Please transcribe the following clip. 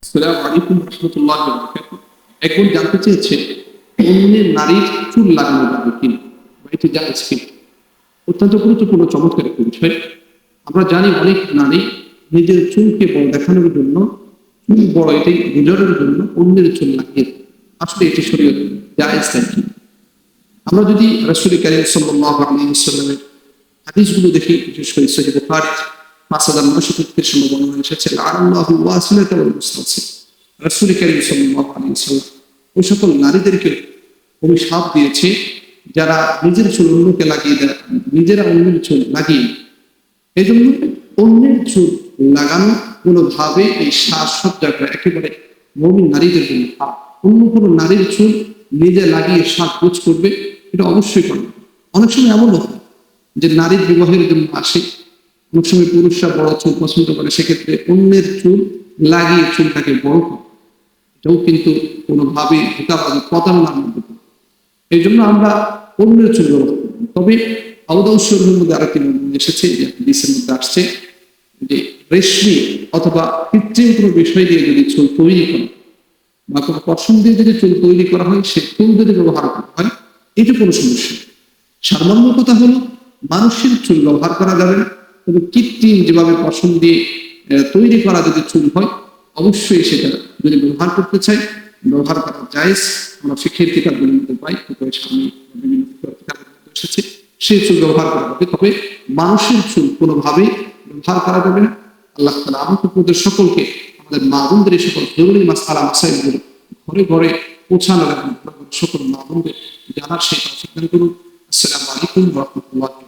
আসসালামু আলাইকুম রহমতুল্লাহ বরকাতুহু। একজন জানতে চেয়েছে অন্যের নারীর চুল লাগানো যাবে কিনা বা এটি জায়েজ কিনা। অত্যন্ত গুরুত্বপূর্ণ চমৎকার একটি বিষয়। আমরা জানি অনেক নারী নিজের চুলকে বড় দেখানোর জন্য, চুল বড় এটি বোঝানোর জন্য অন্যের চুল লাগিয়ে দেয়। আসলে এটি শরীয়তে জায়েজ নাকি? আমরা যদি রাসূল কারীম সাল্লাল্লাহু আলাইহি ওয়াসাল্লামের হাদিসগুলো দেখি, বিশেষ করে সহিহ বুখারী 5933 নম্বর বর্ণনা এসেছে, আল্লাহু ওয়াসিলাতা ওয়াল মুস্তাসিল। রাসূল কারীম সাল্লাল্লাহু আলাইহি ওয়াসাল্লাম ওই সকল নারীদেরকে অভিশাপ দিয়েছে যারা নিজের চুল অন্যকে লাগিয়ে দেয়, নিজেরা অন্যের চুল লাগিয়ে। এই জন্য অন্যের চুল লাগানো কোনোভাবে এই সাজসজ্জাটা একেবারে মুমিন নারীদের জন্য হারাম। অন্য কোনো নারীর চুল নিজে লাগিয়ে সাজগোজ করবে, এটা অবশ্যই করবে। অনেক সময় এমনও হয় যে নারীর বিবাহের জন্য আসে, অনেক সময় পুরুষরা বড় চুল পছন্দ করে, সেক্ষেত্রে অন্যের চুল লাগিয়ে চুলটাকে বড় করে, এটাও কিন্তু কোনোভাবে ধোঁকাবাজি প্রতারণার মধ্যে পড়ে। এই জন্য আমরা অন্যের চুল ব্যবহার করি। তবে আউদাউসের মধ্যে আরেকটি বর্ণনা এসেছে, যে হাদিসের মধ্যে আসছে যে রেশমি অথবা কৃত্রিম কোনো বিষয় দিয়ে যদি চুল তৈরি করা বা কোনো পশম দিয়ে যদি চুল তৈরি করা হয়, সে চুল যদি ব্যবহার করা হয়, এটা কোনো সমস্যা নেই। সামান্য কথা হলো মানুষের চুল ব্যবহার করা যাবে না, তবে কৃত্রিম যেভাবে পশম দিয়ে তৈরি করা যদি চুল হয়, অবশ্যই সেটা যদি ব্যবহার করতে চাই ব্যবহার করা জায়েজ। আমরা ফিকহের কিতাবগুলোর মধ্যে পাই, বিভিন্ন কিতাবের মধ্যে এসেছে সেই চুল ব্যবহার করা হবে। তবে মানুষের চুল কোনোভাবেই ব্যবহার করা যাবে না। আল্লাহ তাআলা আমাদের সকলকে, আমাদের মা বোনদের এই সকল জরুরি মাসআলা মাসাইলগুলো ঘরে ঘরে পৌঁছানোর এবং সকল মা বোনদের জানার সেই তৌফিক দান করুন। আসসালামু আলাইকুম ওয়া রাহমাতুল্লাহি